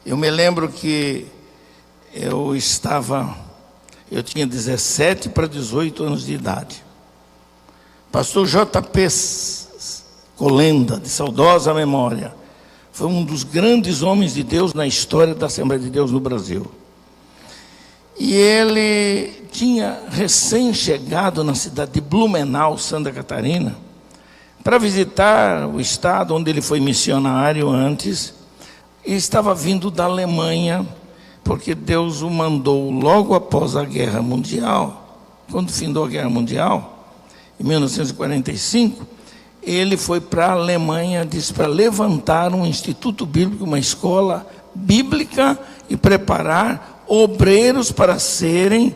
Eu me lembro que eu tinha 17 para 18 anos de idade. Pastor J.P. Colenda, de saudosa memória, foi um dos grandes homens de Deus na história da Assembleia de Deus no Brasil. E ele tinha recém-chegado na cidade de Blumenau, Santa Catarina, para visitar o estado onde ele foi missionário antes, e estava vindo da Alemanha, porque Deus o mandou logo após a Guerra Mundial. Quando findou a Guerra Mundial, em 1945, ele foi para a Alemanha, disse, para levantar um instituto bíblico, uma escola bíblica, e preparar obreiros para serem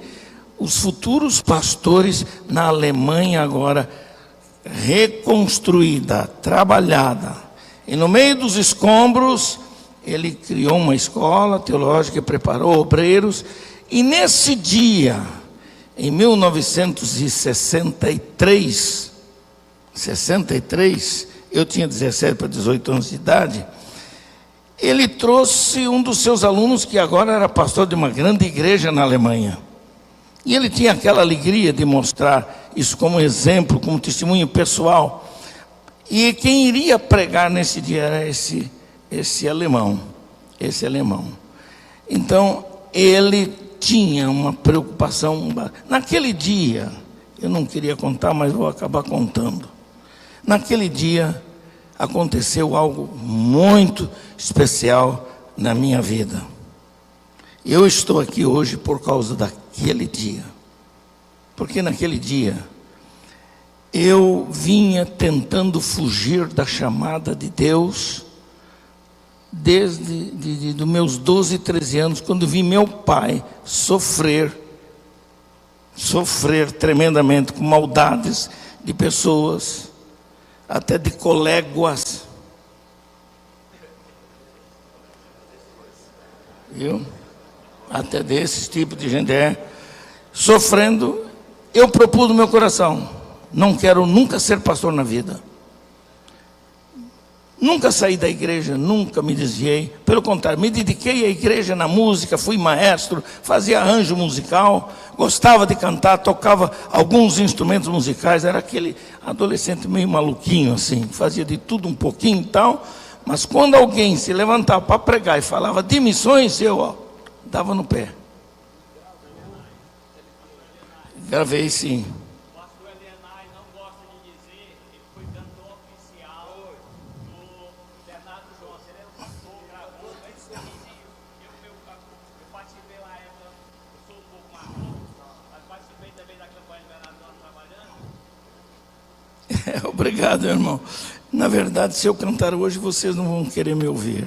os futuros pastores na Alemanha agora reconstruída, trabalhada. E no meio dos escombros, ele criou uma escola teológica e preparou obreiros. E nesse dia, em 1963, eu tinha 17 para 18 anos de idade, ele trouxe um dos seus alunos, que agora era pastor de uma grande igreja na Alemanha. E ele tinha aquela alegria de mostrar isso como exemplo, como testemunho pessoal. E quem iria pregar nesse dia era esse alemão. Então, ele tinha uma preocupação. Naquele dia, eu não queria contar, mas vou acabar contando. Naquele dia, aconteceu algo muito especial na minha vida. Eu estou aqui hoje por causa daquele dia. Porque naquele dia, eu vinha tentando fugir da chamada de Deus, desde dos meus 12, 13 anos, quando vi meu pai sofrer tremendamente com maldades de pessoas, até de coléguas, viu? Até desse tipo de gente sofrendo. Eu propus no meu coração, não quero nunca ser pastor na vida. Nunca saí da igreja, nunca me desviei. Pelo contrário, me dediquei à igreja na música, fui maestro, fazia arranjo musical, gostava de cantar, tocava alguns instrumentos musicais. Era aquele adolescente meio maluquinho assim, fazia de tudo um pouquinho e tal. Mas quando alguém se levantava para pregar e falava de missões, eu dava no pé. Gravei sim. Obrigado, irmão. Na verdade, se eu cantar hoje, vocês não vão querer me ouvir,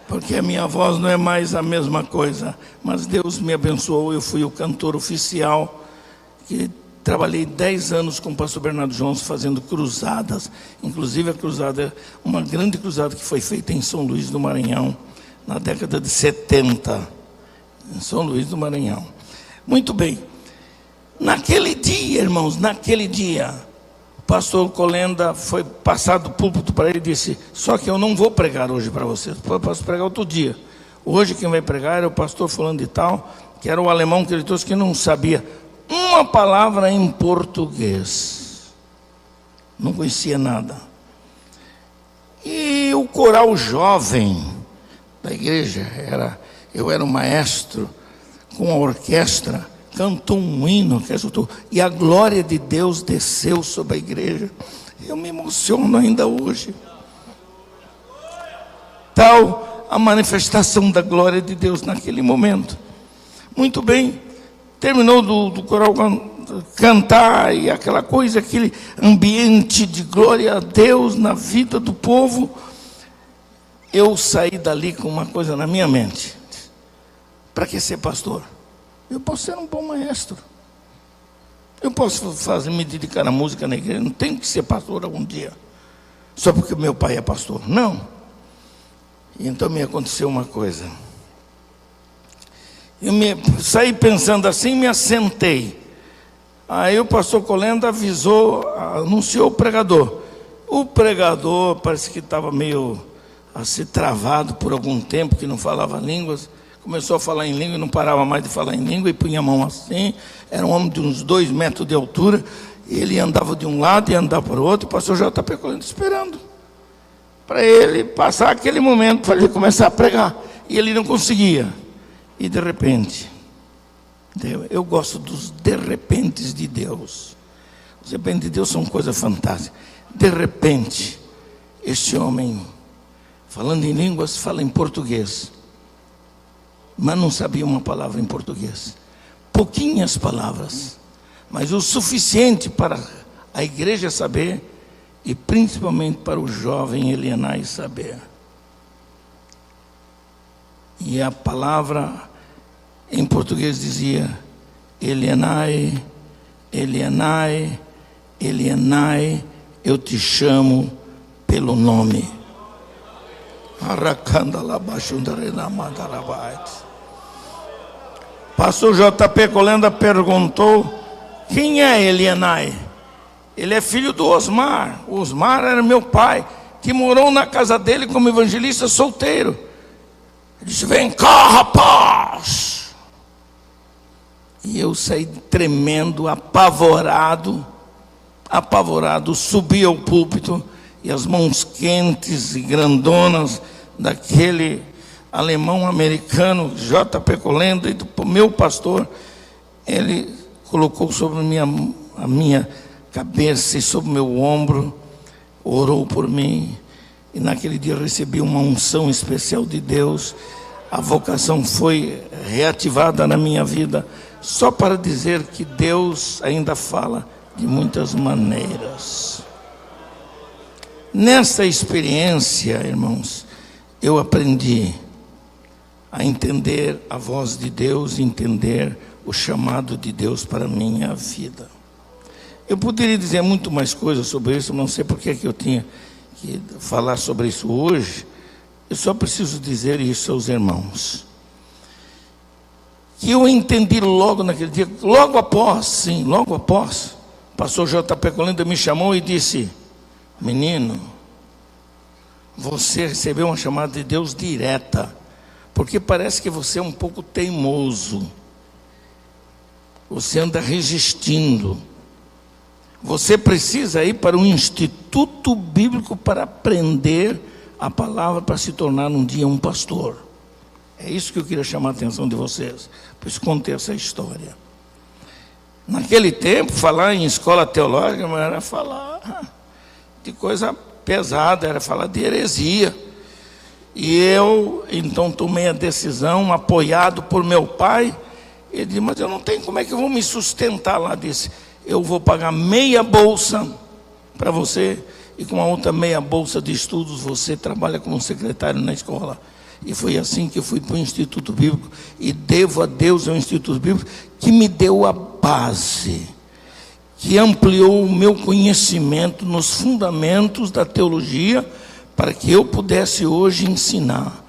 porque a minha voz não é mais a mesma coisa. Mas Deus me abençoou, eu fui o cantor oficial, que trabalhei 10 anos com o pastor Bernardo Jones, fazendo cruzadas. Inclusive a cruzada, uma grande cruzada que foi feita em São Luís do Maranhão, na década de 70, em São Luís do Maranhão. Muito bem. Naquele dia, irmãos, naquele dia, o pastor Colenda foi passado do púlpito para ele e disse: só que eu não vou pregar hoje para vocês, eu posso pregar outro dia. Hoje quem vai pregar é o pastor fulano de tal, que era o alemão que ele trouxe, que não sabia uma palavra em português, não conhecia nada. E o coral jovem da igreja, eu era um maestro com a orquestra, cantou um hino, e a glória de Deus desceu sobre a igreja. Eu me emociono ainda hoje. Tal a manifestação da glória de Deus naquele momento. Muito bem, terminou do coral cantar, e aquela coisa, aquele ambiente de glória a Deus na vida do povo. Eu saí dali com uma coisa na minha mente: para que ser pastor? Eu posso ser um bom maestro. Eu posso me dedicar à música na igreja. Não tenho que ser pastor algum dia, só porque meu pai é pastor. Não. E então me aconteceu uma coisa. Eu saí pensando assim, me assentei. Aí o pastor Colenda anunciou o pregador. O pregador parece que estava meio a ser travado por algum tempo, que não falava línguas. Começou a falar em língua e não parava mais de falar em língua, e punha a mão assim. Era um homem de uns 2 metros de altura, e ele andava de um lado e andava para o outro, e o pastor J.P. Colenda esperando para ele passar aquele momento, para ele começar a pregar. E ele não conseguia. E de repente, eu gosto dos de repentes de Deus. Os de repente de Deus são coisas fantásticas. De repente, este homem, falando em línguas, fala em português, mas não sabia uma palavra em português. Pouquinhas palavras, mas o suficiente para a igreja saber, e principalmente para o jovem Elienay saber. E a palavra em português dizia: Elienay, Elienay, Elienay, eu te chamo pelo nome. Pastor J.P. Colenda perguntou: quem é Elienay? Ele é filho do Osmar. O Osmar era meu pai, que morou na casa dele como evangelista solteiro. Ele disse: vem cá, rapaz. E eu saí tremendo, apavorado, subi ao púlpito, e as mãos quentes e grandonas daquele alemão americano, J.P. Colenda, e do meu pastor, ele colocou sobre a minha cabeça e sobre o meu ombro, orou por mim, e naquele dia eu recebi uma unção especial de Deus. A vocação foi reativada na minha vida, só para dizer que Deus ainda fala de muitas maneiras. Nessa experiência, irmãos, eu aprendi a entender a voz de Deus, entender o chamado de Deus para a minha vida. Eu poderia dizer muito mais coisas sobre isso, não sei por que eu tinha que falar sobre isso hoje. Eu só preciso dizer isso aos irmãos, que eu entendi logo naquele dia, logo após, o pastor J.P. Colenda me chamou e disse: menino, você recebeu uma chamada de Deus direta, porque parece que você é um pouco teimoso, você anda resistindo. Você precisa ir para um instituto bíblico para aprender a palavra, para se tornar um dia um pastor. É isso que eu queria chamar a atenção de vocês. Por isso contei essa história. Naquele tempo, falar em escola teológica era falar de coisa pesada, era falar de heresia. E eu, então, tomei a decisão, apoiado por meu pai. Ele disse: mas eu não tenho, como é que eu vou me sustentar lá? Disse: eu vou pagar meia bolsa para você, e com a outra meia bolsa de estudos você trabalha como secretário na escola. E foi assim que eu fui para o Instituto Bíblico, e devo a Deus ao Instituto Bíblico, que me deu a base, que ampliou o meu conhecimento nos fundamentos da teologia, para que eu pudesse hoje ensinar.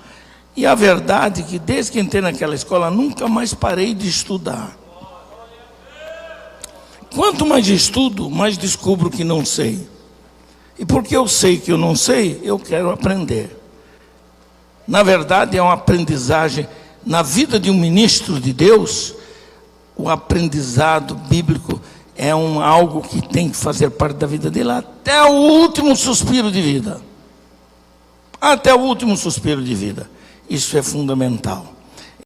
E a verdade é que desde que entrei naquela escola, nunca mais parei de estudar. Quanto mais estudo, mais descubro que não sei. E porque eu sei que eu não sei, eu quero aprender. Na verdade, é uma aprendizagem. Na vida de um ministro de Deus, o aprendizado bíblico é algo que tem que fazer parte da vida dele até o último suspiro de vida. Até o último suspiro de vida. Isso é fundamental.